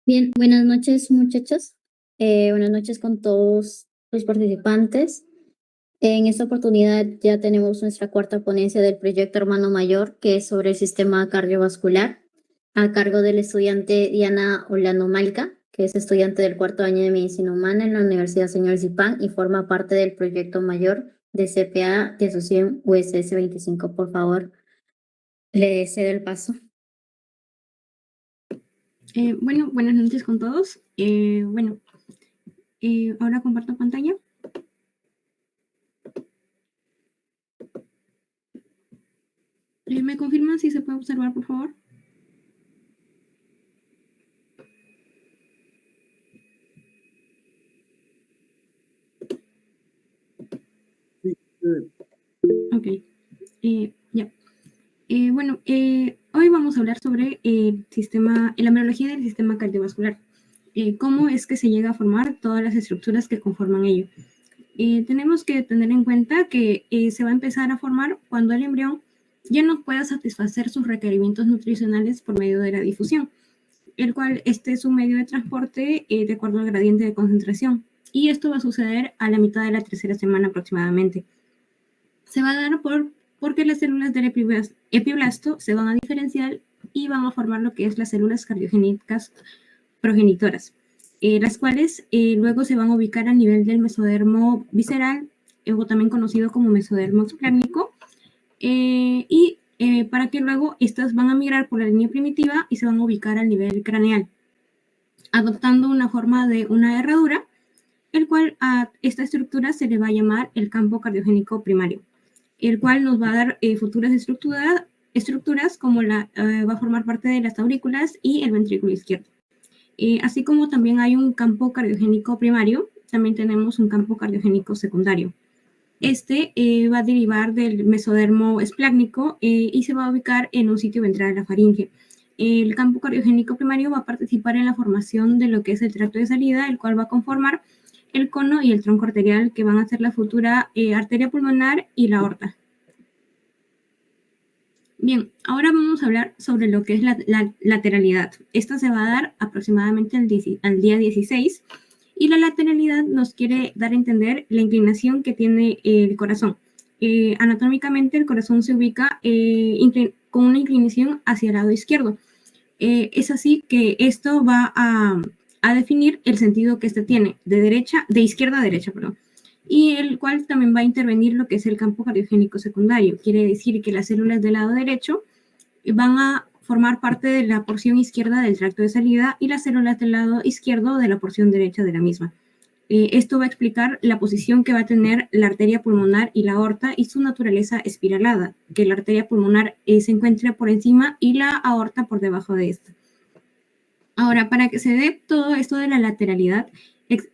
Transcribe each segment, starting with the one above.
Bien, buenas noches, muchachos. Buenas noches con todos los participantes. En esta oportunidad ya tenemos nuestra cuarta ponencia del proyecto Hermano Mayor, que es sobre el sistema cardiovascular, a cargo del estudiante Diana Olano Malca, que es estudiante del cuarto año de Medicina Humana en la Universidad Señor Zipán y forma parte del proyecto mayor de CPA de Asociación USS 25. Por favor, le cedo el paso. Bueno, buenas noches con todos. Ahora comparto pantalla. ¿Me confirman si se puede observar, por favor? Ok, ya. Hoy vamos a hablar sobre la embbriología del sistema cardiovascular. Cómo es que se llega a formar todas las estructuras que conforman ello. Tenemos que tener en cuenta que se va a empezar a formar cuando el embrión ya no pueda satisfacer sus requerimientos nutricionales por medio de la difusión, el cual este es un medio de transporte de acuerdo al gradiente de concentración. Y esto va a suceder a la mitad de la tercera semana aproximadamente. Se va a dar porque las células del epiblasto se van a diferenciar y van a formar lo que es las células cardiogénicas progenitoras, las cuales luego se van a ubicar a nivel del mesodermo visceral, o también conocido como mesodermo explárnico, para que luego estas van a migrar por la línea primitiva y se van a ubicar al nivel craneal, adoptando una forma de una herradura, el cual a esta estructura se le va a llamar el campo cardiogénico primario, el cual nos va a dar futuras estructuras como va a formar parte de las aurículas y el ventrículo izquierdo. Así como también hay un campo cardiogénico primario, también tenemos un campo cardiogénico secundario. Este va a derivar del mesodermo esplagnico y se va a ubicar en un sitio ventral de la faringe. El campo cardiogénico primario va a participar en la formación de lo que es el tracto de salida, el cual va a conformar el cono y el tronco arterial, que van a ser la futura arteria pulmonar y la aorta. Bien, ahora vamos a hablar sobre lo que es la lateralidad. Esta se va a dar aproximadamente al día 16, y la lateralidad nos quiere dar a entender la inclinación que tiene el corazón. Anatómicamente el corazón se ubica con una inclinación hacia el lado izquierdo. Es así que esto va a definir el sentido que este tiene, de izquierda a derecha, perdón, y el cual también va a intervenir lo que es el campo cardiogénico secundario. Quiere decir que las células del lado derecho van a formar parte de la porción izquierda del tracto de salida y las células del lado izquierdo de la porción derecha de la misma. Esto va a explicar la posición que va a tener la arteria pulmonar y la aorta y su naturaleza espiralada, que la arteria pulmonar se encuentre por encima y la aorta por debajo de esta. Ahora, para que se dé todo esto de la lateralidad,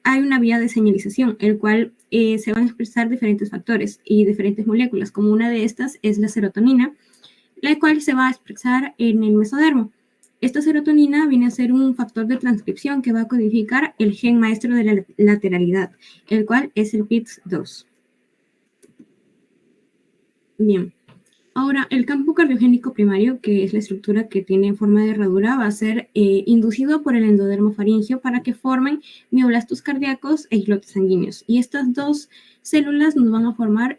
hay una vía de señalización, el cual se van a expresar diferentes factores y diferentes moléculas, como una de estas es la serotonina, la cual se va a expresar en el mesodermo. Esta serotonina viene a ser un factor de transcripción que va a codificar el gen maestro de la lateralidad, el cual es el PIX2. Bien. Ahora, el campo cardiogénico primario, que es la estructura que tiene forma de herradura, va a ser inducido por el endodermo faríngeo para que formen mioblastos cardíacos e islotes sanguíneos. Y estas dos células nos van a formar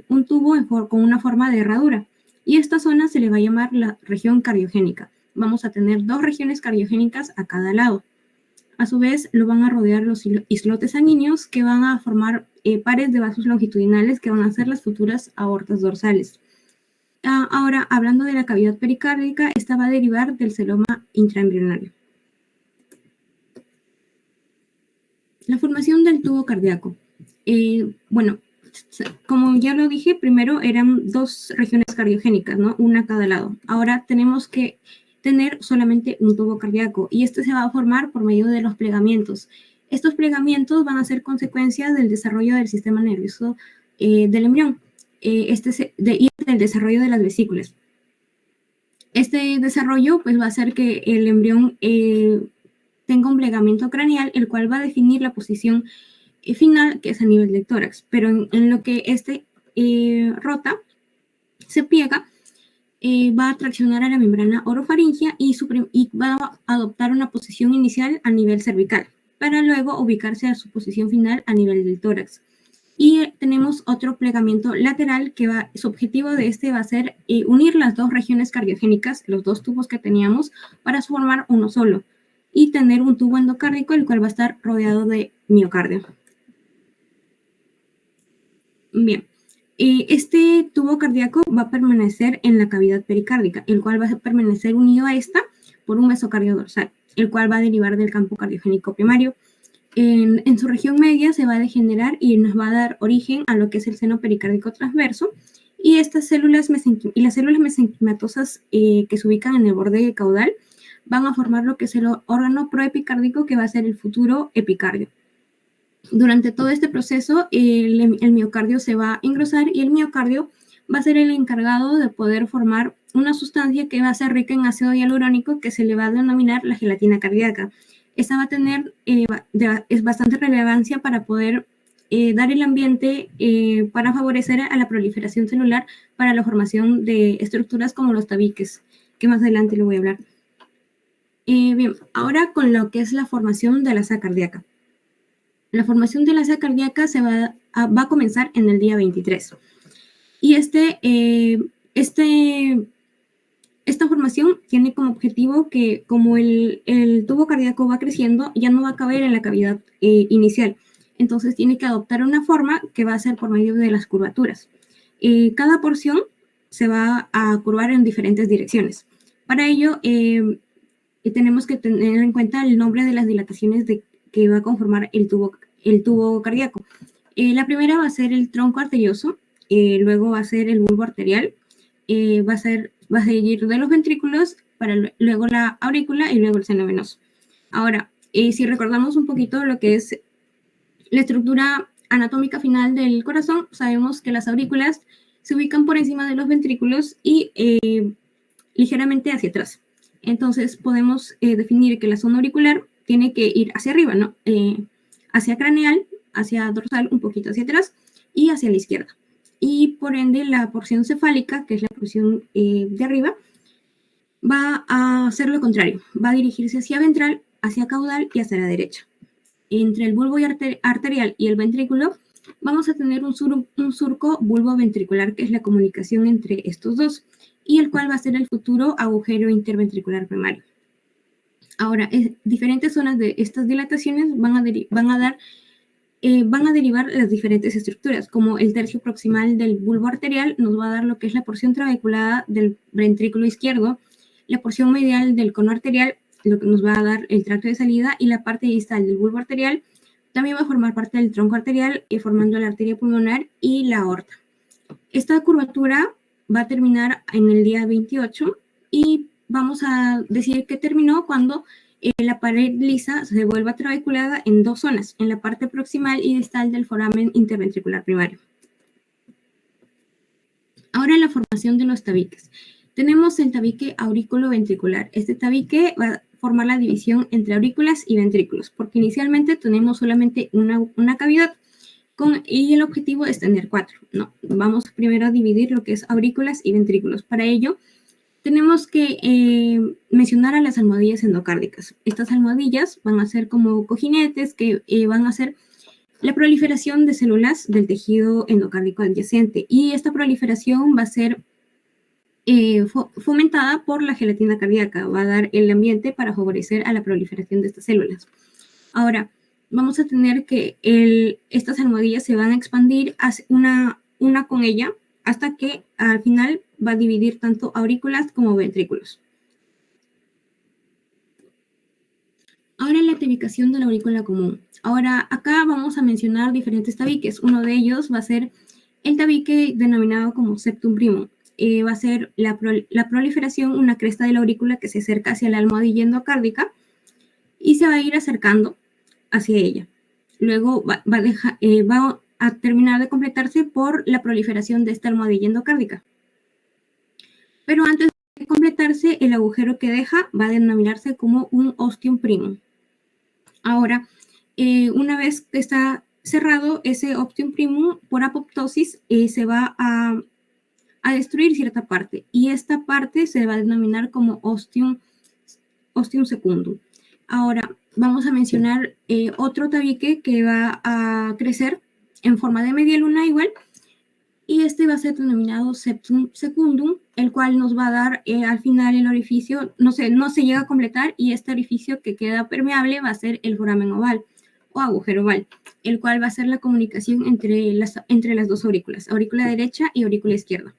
un tubo con una forma de herradura. Y esta zona se le va a llamar la región cardiogénica. Vamos a tener dos regiones cardiogénicas a cada lado. A su vez, lo van a rodear los islotes sanguíneos, que van a formar pares de vasos longitudinales que van a ser las futuras aortas dorsales. Ahora, hablando de la cavidad pericárdica, esta va a derivar del celoma intraembrionario. La formación del tubo cardíaco. Bueno, como ya lo dije, primero eran dos regiones cardiogénicas, ¿no? Una a cada lado. Ahora tenemos que tener solamente un tubo cardíaco y este se va a formar por medio de los plegamientos. Estos plegamientos van a ser consecuencia del desarrollo del sistema nervioso del embrión y del desarrollo de las vesículas. Este desarrollo pues va a hacer que el embrión tenga un plegamiento craneal, el cual va a definir la posición final, que es a nivel del tórax, pero en lo que este rota, se pliega, va a traccionar a la membrana orofaringea y va a adoptar una posición inicial a nivel cervical, para luego ubicarse a su posición final a nivel del tórax. Y tenemos otro plegamiento lateral que su objetivo de este va a ser unir las dos regiones cardiogénicas, los dos tubos que teníamos, para formar uno solo y tener un tubo endocárdico, el cual va a estar rodeado de miocardio. Bien, este tubo cardíaco va a permanecer en la cavidad pericárdica, el cual va a permanecer unido a esta por un mesocardio dorsal, el cual va a derivar del campo cardiogénico primario. En su región media se va a degenerar y nos va a dar origen a lo que es el seno pericárdico transverso, y estas células las células mesenquimatosas que se ubican en el borde caudal van a formar lo que es el órgano proepicárdico, que va a ser el futuro epicardio. Durante todo este proceso, el miocardio se va a engrosar y el miocardio va a ser el encargado de poder formar una sustancia que va a ser rica en ácido hialurónico, que se le va a denominar la gelatina cardíaca. Esta va a tener es bastante relevancia para poder dar el ambiente para favorecer a la proliferación celular para la formación de estructuras como los tabiques, que más adelante le voy a hablar. Bien, ahora con lo que es la formación de la asa cardíaca. La formación de la asa cardíaca va a comenzar en el día 23. Y esta formación tiene como objetivo que, como el tubo cardíaco va creciendo, ya no va a caber en la cavidad inicial. Entonces tiene que adoptar una forma que va a ser por medio de las curvaturas. Cada porción se va a curvar en diferentes direcciones. Para ello, tenemos que tener en cuenta el nombre de las dilataciones que va a conformar el tubo cardíaco. La primera va a ser el tronco arterioso, luego va a ser el bulbo arterial, va a seguir de los ventrículos, luego la aurícula y luego el seno venoso. Ahora, si recordamos un poquito lo que es la estructura anatómica final del corazón, sabemos que las aurículas se ubican por encima de los ventrículos y ligeramente hacia atrás. Entonces podemos definir que la zona auricular tiene que ir hacia arriba, ¿no? Hacia craneal, hacia dorsal, un poquito hacia atrás y hacia la izquierda. Y por ende la porción cefálica, que es la porción de arriba, va a hacer lo contrario, va a dirigirse hacia ventral, hacia caudal y hacia la derecha. Entre el bulbo arterial y el ventrículo vamos a tener un surco bulbo-ventricular, que es la comunicación entre estos dos, y el cual va a ser el futuro agujero interventricular primario. Ahora, diferentes zonas de estas dilataciones van a derivar las diferentes estructuras, como el tercio proximal del bulbo arterial nos va a dar lo que es la porción trabeculada del ventrículo izquierdo, la porción medial del cono arterial, lo que nos va a dar el tracto de salida, y la parte distal del bulbo arterial también va a formar parte del tronco arterial, formando la arteria pulmonar y la aorta. Esta curvatura va a terminar en el día 28 y vamos a decir que terminó cuando la pared lisa se vuelva trabeculada en dos zonas, en la parte proximal y distal del foramen interventricular primario. Ahora la formación de los tabiques. Tenemos el tabique aurículo-ventricular. Este tabique va a formar la división entre aurículas y ventrículos, porque inicialmente tenemos solamente una cavidad y el objetivo es tener 4, ¿no? Vamos primero a dividir lo que es aurículas y ventrículos. Para ello, tenemos que mencionar a las almohadillas endocárdicas. Estas almohadillas van a ser como cojinetes que van a hacer la proliferación de células del tejido endocárdico adyacente, y esta proliferación va a ser fomentada por la gelatina cardíaca, va a dar el ambiente para favorecer a la proliferación de estas células. Ahora, vamos a tener que estas almohadillas se van a expandir una con ella hasta que al final va a dividir tanto aurículas como ventrículos. Ahora la tabicación de la aurícula común. Ahora acá vamos a mencionar diferentes tabiques. Uno de ellos va a ser el tabique denominado como septum primum. Va a ser la proliferación, una cresta de la aurícula que se acerca hacia la almohadilla endocárdica y se va a ir acercando hacia ella. Luego va a terminar de completarse por la proliferación de esta almohadilla endocárdica. Pero antes de completarse, el agujero que deja va a denominarse como un ostium primum. Ahora, una vez que está cerrado ese ostium primum, por apoptosis se va a a destruir cierta parte, y esta parte se va a denominar como ostium secundum. Ahora vamos a mencionar otro tabique que va a crecer en forma de media luna igual, y este va a ser denominado septum secundum, el cual nos va a dar al final el orificio, no se llega a completar, y este orificio que queda permeable va a ser el foramen oval o agujero oval, el cual va a ser la comunicación entre las dos aurículas, aurícula derecha y aurícula izquierda,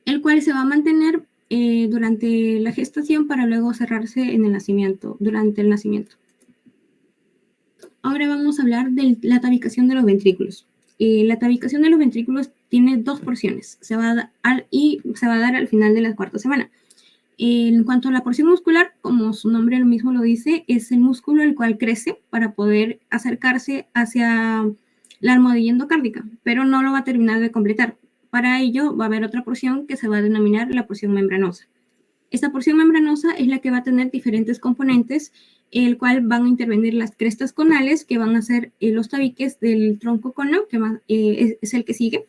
el cual se va a mantener durante la gestación para luego cerrarse en el nacimiento, durante el nacimiento. Ahora vamos a hablar de la tabicación de los ventrículos. La tabicación de los ventrículos tiene dos porciones, se va a dar al final de la cuarta semana. En cuanto a la porción muscular, como su nombre mismo lo dice, es el músculo el cual crece para poder acercarse hacia la almohadilla endocárdica, pero no lo va a terminar de completar. Para ello va a haber otra porción que se va a denominar la porción membranosa. Esta porción membranosa es la que va a tener diferentes componentes, el cual van a intervenir las crestas conales, que van a ser los tabiques del tronco cono, que es el que sigue,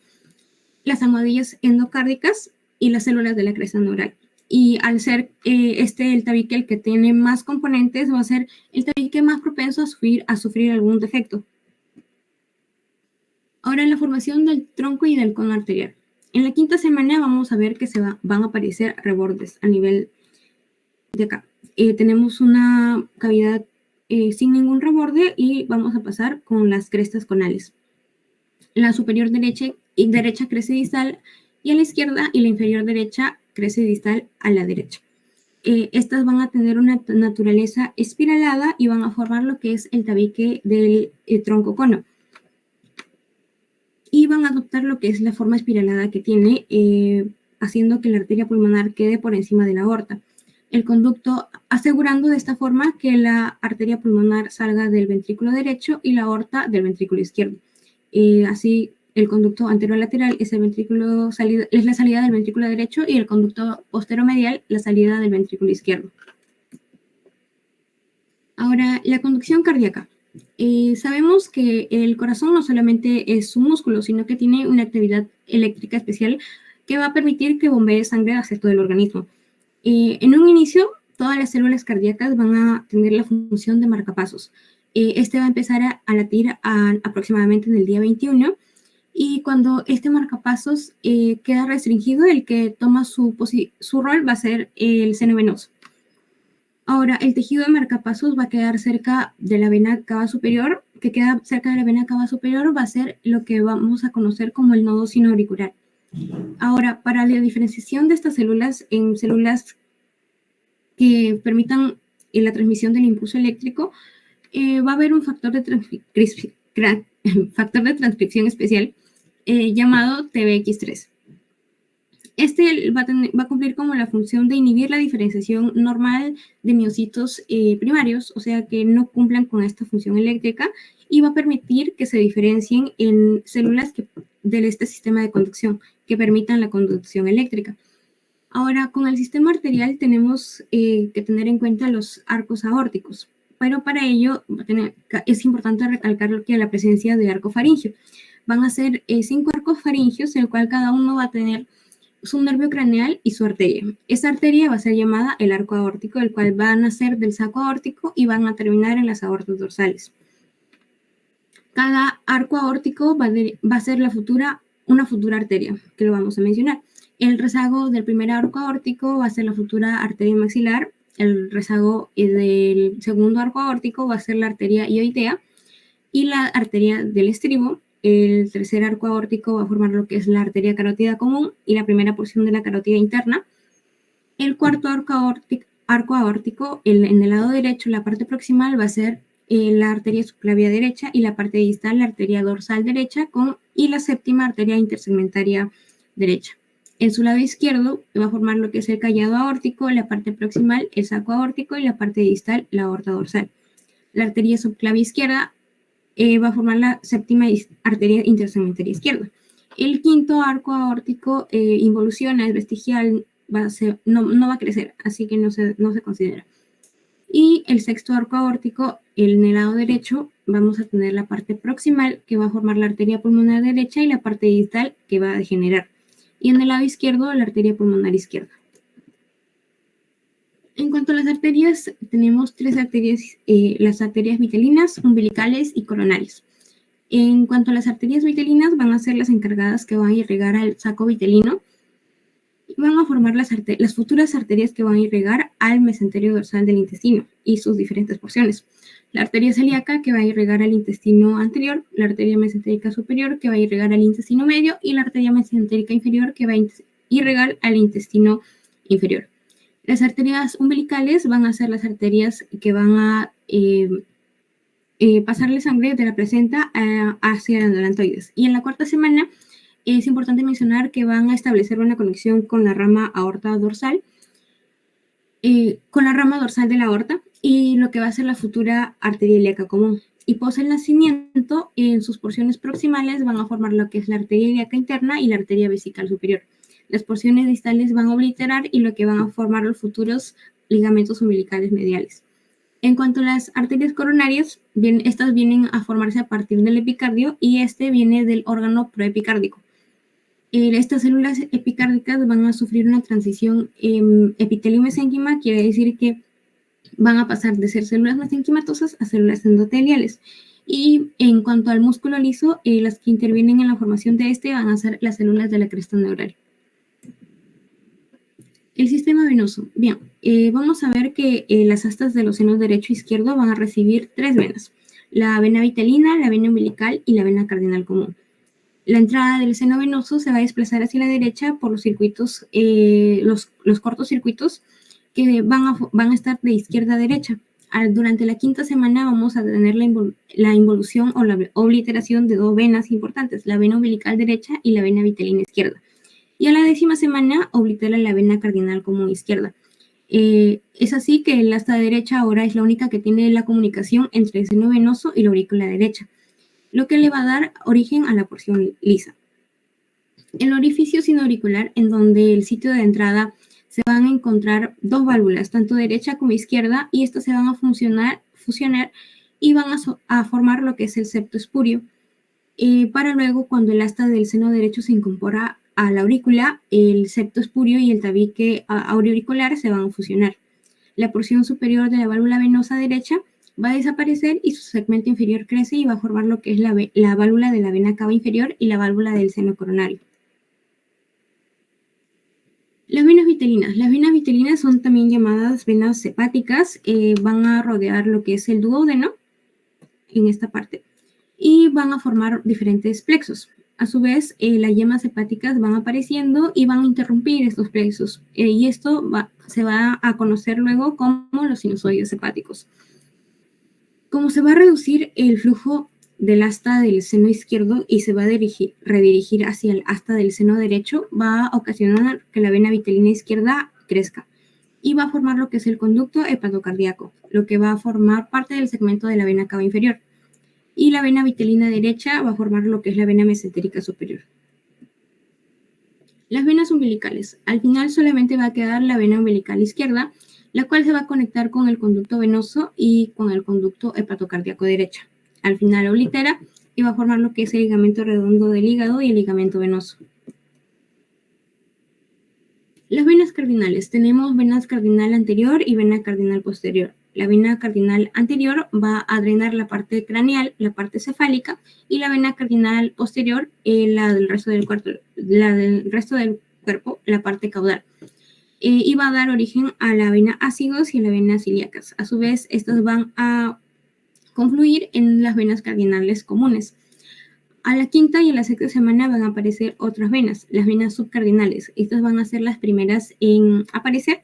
las almohadillas endocárdicas y las células de la cresta neural. Y al ser el tabique el que tiene más componentes, va a ser el tabique más propenso a sufrir algún defecto. Ahora, la formación del tronco y del cono arterial. En la quinta semana vamos a ver que van a aparecer rebordes a nivel de acá. Tenemos una cavidad sin ningún reborde, y vamos a pasar con las crestas conales. La superior derecha crece distal y a la izquierda, y la inferior derecha crece distal a la derecha. Estas van a tener una naturaleza espiralada y van a formar lo que es el tabique del tronco cono, y van a adoptar lo que es la forma espiralada que tiene, haciendo que la arteria pulmonar quede por encima de la aorta. El conducto, asegurando de esta forma que la arteria pulmonar salga del ventrículo derecho y la aorta del ventrículo izquierdo. Así, el conducto anterolateral es la salida del ventrículo derecho, y el conducto posteromedial la salida del ventrículo izquierdo. Ahora, la conducción cardíaca. Sabemos que el corazón no solamente es un músculo, sino que tiene una actividad eléctrica especial que va a permitir que bombee sangre hacia todo el organismo. En un inicio, todas las células cardíacas van a tener la función de marcapasos. Este va a empezar a latir aproximadamente en el día 21, y cuando este marcapasos queda restringido, el que toma su rol va a ser el seno venoso. Ahora, el tejido de marcapasos va a quedar cerca de la vena cava superior, que queda cerca de la vena cava superior, va a ser lo que vamos a conocer como el nodo sinoauricular. Ahora, para la diferenciación de estas células en células que permitan la transmisión del impulso eléctrico, va a haber un factor de transcripción especial llamado TBX3. Este va a cumplir como la función de inhibir la diferenciación normal de miocitos primarios, o sea que no cumplan con esta función eléctrica, y va a permitir que se diferencien en células de este sistema de conducción que permitan la conducción eléctrica. Ahora, con el sistema arterial tenemos que tener en cuenta los arcos aórticos, pero para ello es importante recalcar que la presencia de arco faríngeo. Van a ser 5 arcos faringios, el cual cada uno va a tener su nervio craneal y su arteria. Esa arteria va a ser llamada el arco aórtico, el cual va a nacer del saco aórtico y van a terminar en las aortas dorsales. Cada arco aórtico va a ser una futura arteria, que lo vamos a mencionar. El rezago del primer arco aórtico va a ser la futura arteria maxilar. El rezago del segundo arco aórtico va a ser la arteria ioitea y la arteria del estribo. El tercer arco aórtico va a formar lo que es la arteria carótida común y la primera porción de la carótida interna. El cuarto arco aórtico, en el lado derecho, la parte proximal va a ser la arteria subclavia derecha, y la parte distal la arteria dorsal derecha y la séptima arteria intersegmentaria derecha. En su lado izquierdo va a formar lo que es el callado aórtico, la parte proximal el saco aórtico y la parte distal la aorta dorsal. La arteria subclavia izquierda va a formar la séptima arteria intersegmentaria izquierda. El quinto arco aórtico involuciona, es vestigial, no va a crecer, así que no se considera. Y el sexto arco aórtico, en el lado derecho, vamos a tener la parte proximal, que va a formar la arteria pulmonar derecha, y la parte distal, que va a degenerar. y en el lado izquierdo la arteria pulmonar izquierda. En cuanto a las arterias, tenemos tres arterias, las arterias vitelinas, umbilicales y coronarias. En cuanto a las arterias vitelinas, van a ser las encargadas que van a irrigar al saco vitelino y van a formar las futuras arterias que van a irrigar al mesenterio dorsal del intestino y sus diferentes porciones. La arteria celíaca que va a irrigar al intestino anterior, la arteria mesentérica superior que va a irrigar al intestino medio y la arteria mesentérica inferior que va a irrigar al intestino inferior. Las arterias umbilicales van a ser las arterias que van a pasarle sangre de la placenta hacia las adelantoides. Y en la cuarta semana es importante mencionar que van a establecer una conexión con la rama aorta dorsal, con la rama dorsal de la aorta y lo que va a ser la futura arteria ilíaca común. Y pos el nacimiento, en sus porciones proximales van a formar lo que es la arteria ilíaca interna y la arteria vesical superior. Las porciones distales van a obliterar y lo que van a formar los futuros ligamentos umbilicales mediales. En cuanto a las arterias coronarias, estas vienen a formarse a partir del epicardio y este viene del órgano proepicárdico. Estas células epicárdicas van a sufrir una transición epitelio-mesénquima, quiere decir que van a pasar de ser células mesenquimatosas a células endoteliales. Y en cuanto al músculo liso, las que intervienen en la formación de este van a ser las células de la cresta neural. El sistema venoso. Bien, vamos a ver que las astas de los senos derecho e izquierdo van a recibir tres venas. La vena vitelina, la vena umbilical y la vena cardinal común. La entrada del seno venoso se va a desplazar hacia la derecha por los circuitos, los cortos circuitos que van a estar de izquierda a derecha. Durante la quinta semana vamos a tener la involución o la obliteración de dos venas importantes, la vena umbilical derecha y la vena vitelina izquierda. Y a la 10ª semana oblitera la vena cardinal común izquierda. Es así que el asta derecha ahora es la única que tiene la comunicación entre el seno venoso y la aurícula derecha, lo que le va a dar origen a la porción lisa. El orificio sinoauricular, en donde el sitio de entrada se van a encontrar dos válvulas, tanto derecha como izquierda, y estas se van a fusionar y van a formar lo que es el septo espurio. Para luego, cuando el asta del seno derecho se incorpora a la aurícula, el septo espurio y el tabique auricular se van a fusionar. La porción superior de la válvula venosa derecha va a desaparecer y su segmento inferior crece y va a formar lo que es la válvula de la vena cava inferior y la válvula del seno coronario. Las venas vitelinas. Las venas vitelinas son también llamadas venas hepáticas, van a rodear lo que es el duodeno en esta parte y van a formar diferentes plexos. A su vez, las yemas hepáticas van apareciendo y van a interrumpir estos plexos. Y esto se va a conocer luego como los sinusoides hepáticos. Como se va a reducir el flujo del asta del seno izquierdo y se va a redirigir hacia el asta del seno derecho, va a ocasionar que la vena vitelina izquierda crezca y va a formar lo que es el conducto hepatocardíaco, lo que va a formar parte del segmento de la vena cava inferior. Y la vena vitelina derecha va a formar lo que es la vena mesentérica superior. Las venas umbilicales. Al final solamente va a quedar la vena umbilical izquierda, la cual se va a conectar con el conducto venoso y con el conducto hepatocardíaco derecha. Al final oblitera y va a formar lo que es el ligamento redondo del hígado y el ligamento venoso. Las venas cardinales. Tenemos venas cardinal anterior y vena cardinal posterior. La vena cardinal anterior va a drenar la parte craneal, la parte cefálica, y la vena cardinal posterior, la del resto del cuerpo, la parte caudal. Y va a dar origen a la vena ácidos y a la vena ilíacas. A su vez, estas van a confluir en las venas cardinales comunes. A la quinta y a la sexta semana van a aparecer otras venas, las venas subcardinales. Estas van a ser las primeras en aparecer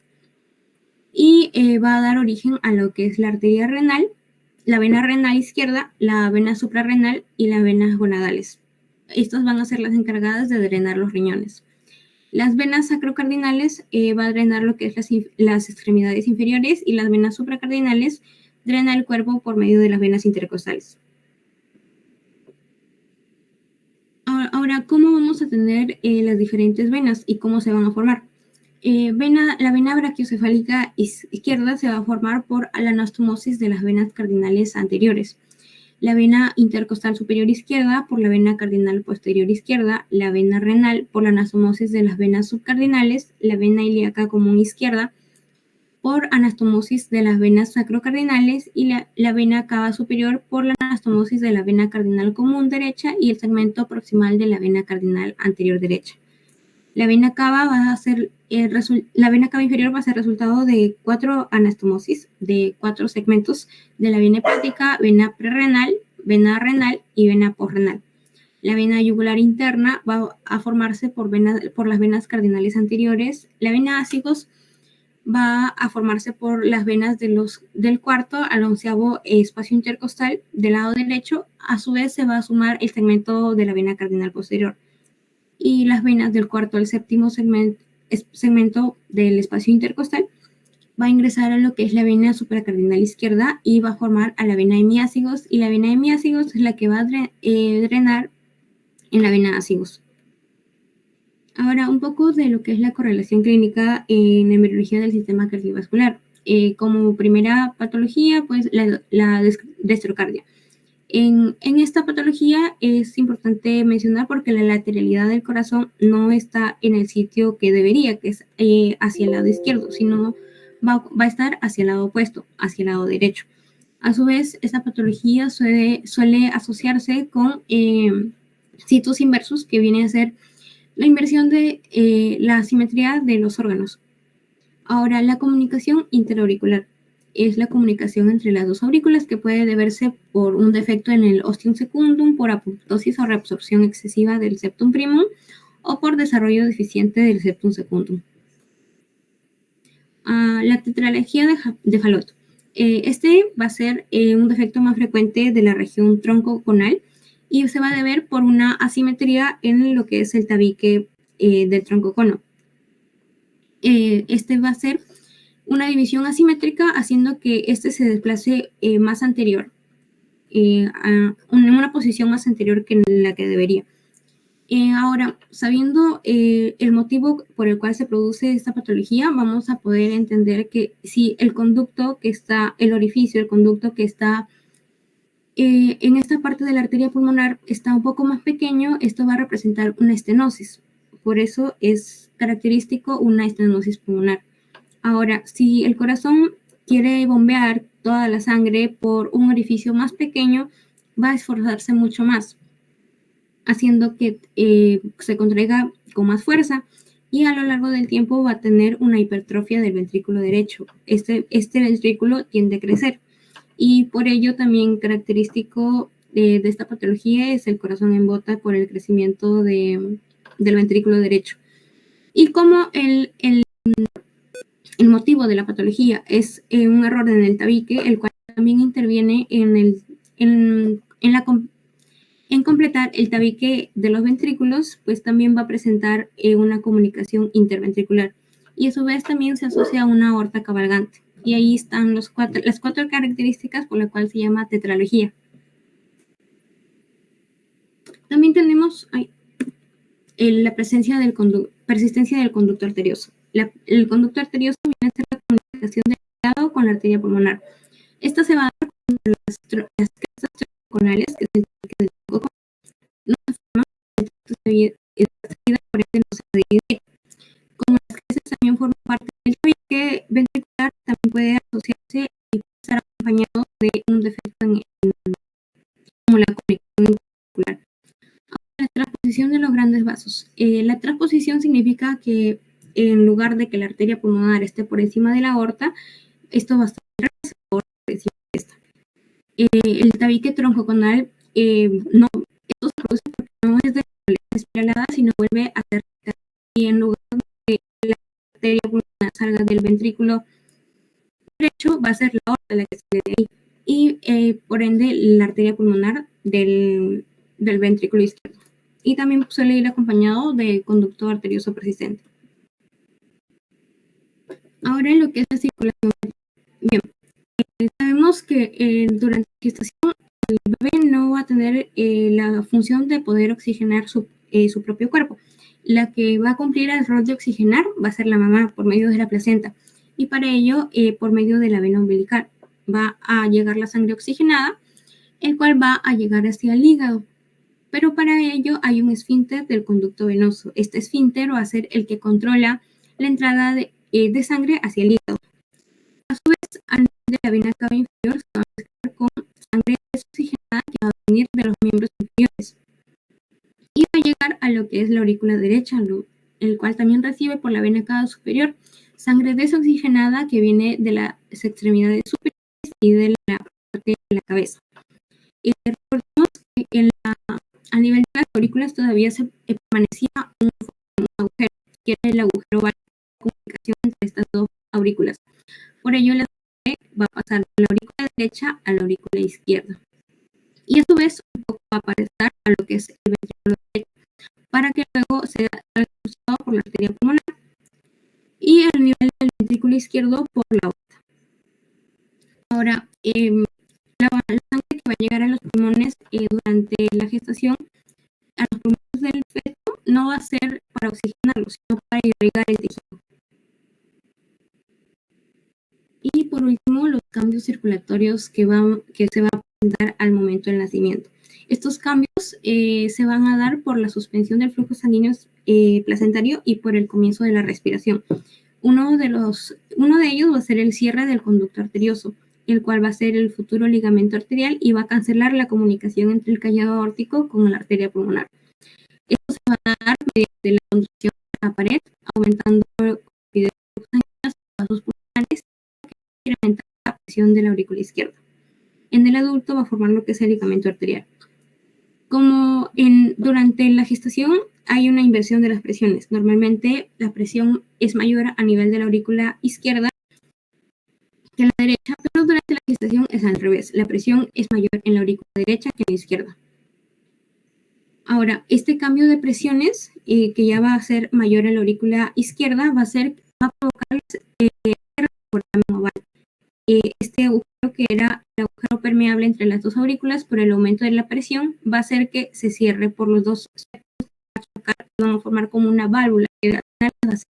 y va a dar origen a lo que es la arteria renal, la vena renal izquierda, la vena suprarrenal y las venas gonadales. Estas van a ser las encargadas de drenar los riñones. Las venas sacrocardinales va a drenar lo que es las extremidades inferiores y las venas supracardinales drena el cuerpo por medio de las venas intercostales. Ahora, ¿cómo vamos a tener las diferentes venas y cómo se van a formar? La vena brachiocefálica izquierda se va a formar por la anastomosis de las venas cardinales anteriores. la vena intercostal superior izquierda por la vena cardinal posterior izquierda, la vena renal por la anastomosis de las venas subcardinales, la vena ilíaca común izquierda por anastomosis de las venas sacrocardinales y la vena cava superior por la anastomosis de la vena cardinal común derecha y el segmento proximal de la vena cardinal anterior derecha. La vena cava inferior va a ser resultado de 4 anastomosis de 4 segmentos de la vena hepática, vena prerrenal, vena renal y vena posrenal. La vena yugular interna va a formarse por las venas cardinales anteriores. La vena ácigos va a formarse por las venas del cuarto al 11º espacio intercostal del lado derecho. A su vez se va a sumar el segmento de la vena cardinal posterior. Y las venas del cuarto al 7º segmento del espacio intercostal va a ingresar a lo que es la vena supracardinal izquierda y va a formar a la vena hemiácigos, y la vena hemiácigos es la que va a drenar en la vena ácigos. Ahora, un poco de lo que es la correlación clínica en embriología del sistema cardiovascular. Como primera patología, pues la destrocardia. En esta patología es importante mencionar porque la lateralidad del corazón no está en el sitio que debería, que es hacia el lado izquierdo, sino va a estar hacia el lado opuesto, hacia el lado derecho. A su vez, esta patología suele asociarse con situs inversos, que viene a ser la inversión de la simetría de los órganos. Ahora, la comunicación interauricular es la comunicación entre las dos aurículas, que puede deberse por un defecto en el ostium secundum, por apoptosis o reabsorción excesiva del septum primum, o por desarrollo deficiente del septum secundum. La tetralogía de Fallot. Este va a ser un defecto más frecuente de la región tronco-conal y se va a deber por una asimetría en lo que es el tabique del tronco-cono. Este va a ser una división asimétrica, haciendo que este se desplace más anterior, en una posición más anterior que en la que debería. Ahora, sabiendo el motivo por el cual se produce esta patología, vamos a poder entender que si el conducto que está, el orificio, el conducto que está en esta parte de la arteria pulmonar está un poco más pequeño, esto va a representar una estenosis. Por eso es característico una estenosis pulmonar. Ahora, si el corazón quiere bombear toda la sangre por un orificio más pequeño, va a esforzarse mucho más, haciendo que se contraiga con más fuerza, y a lo largo del tiempo va a tener una hipertrofia del ventrículo derecho. Este ventrículo tiende a crecer, y por ello también característico de esta patología es el corazón en bota por el crecimiento del ventrículo derecho. Y como el motivo de la patología es un error en el tabique, el cual también interviene en completar el tabique de los ventrículos, pues también va a presentar una comunicación interventricular, y a su vez también se asocia a una aorta cabalgante. Y ahí están las 4 características por las cuales se llama tetralogía. También tenemos la persistencia del conducto arterioso. El conducto arterioso viene a ser la comunicación del hígado con la arteria pulmonar. Esta se va a dar con las crestas tronconales, que es el tabique del tronco, no se forman, por ende no se divide. Como las crestas también forman parte del tabique ventricular, también puede asociarse y estar acompañado de un defecto como la conexión ventricular. La transposición de los grandes vasos. La transposición significa que en lugar de que la arteria pulmonar esté por encima de la aorta, esto va a estar por encima de esta. El tabique troncoconal no, esto se produce porque no es de espiralada, sino vuelve a ser, y en lugar de que la arteria pulmonar salga del ventrículo derecho, va a ser la aorta la que sale de ahí, y por ende la arteria pulmonar del ventrículo izquierdo. Y también suele ir acompañado de conducto arterioso persistente. Ahora, en lo que es la circulación. Bien, sabemos que durante la gestación el bebé no va a tener la función de poder oxigenar su propio cuerpo. La que va a cumplir el rol de oxigenar va a ser la mamá por medio de la placenta, y para ello por medio de la vena umbilical va a llegar la sangre oxigenada el cual va a llegar hacia el hígado. Pero para ello hay un esfínter del conducto venoso. Este esfínter va a ser el que controla la entrada de sangre hacia el hígado. A su vez, al nivel de la vena cava inferior se va a mezclar con sangre desoxigenada que va a venir de los miembros inferiores. Y va a llegar a lo que es la aurícula derecha, el cual también recibe por la vena cava superior sangre desoxigenada que viene de las extremidades superiores y de la parte de la cabeza. Y recordemos que a nivel de las aurículas todavía se permanecía un agujero, que era el agujero de comunicación entre estas dos aurículas. Por ello, la sangre va a pasar de la aurícula derecha a la aurícula izquierda. Y a su vez, un poco va a pasar a lo que es el ventrículo derecho, para que luego sea expulsado por la arteria pulmonar y al nivel del ventrículo izquierdo por la aorta. Ahora, la sangre que va a llegar a los pulmones durante la gestación, a los pulmones del feto, no va a ser para oxigenarlos, sino para irrigar el tejido. Y por último, los cambios circulatorios que se va a presentar al momento del nacimiento. Estos cambios se van a dar por la suspensión del flujo sanguíneo placentario y por el comienzo de la respiración. Uno de ellos va a ser el cierre del conducto arterioso, el cual va a ser el futuro ligamento arterial y va a cancelar la comunicación entre el callado aórtico con la arteria pulmonar. Esto se va a dar mediante la contracción de la pared, aumentando la rapidez de los vasos pulmonares y incrementar la presión de la aurícula izquierda. En el adulto va a formar lo que es el ligamento arterial. Como durante la gestación hay una inversión de las presiones. Normalmente la presión es mayor a nivel de la aurícula izquierda que en la derecha, pero durante la gestación es al revés. La presión es mayor en la aurícula derecha que en la izquierda. Ahora, este cambio de presiones, que ya va a ser mayor en la aurícula izquierda, va a provocar por la oval. Este agujero, que era el agujero permeable entre las dos aurículas, por el aumento de la presión, va a hacer que se cierre por los dos septos, van a formar como una válvula que al final va a ser.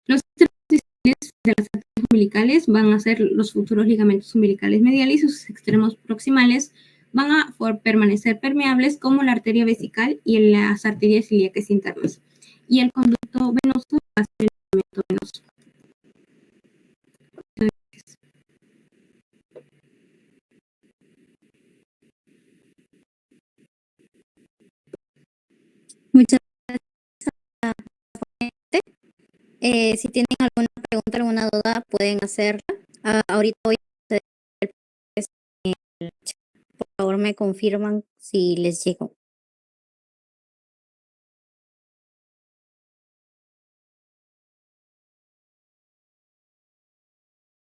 Los extremos de las arterias umbilicales van a ser los futuros ligamentos umbilicales mediales y sus extremos proximales van a permanecer permeables como la arteria vesical y las arterias ilíacas internas. Y el conducto venoso va a ser el ligamento venoso. Muchas gracias. Si tienen alguna pregunta, alguna duda, pueden hacerla. Ahorita voy a hacer el chat. Por favor, me confirman si les llegó.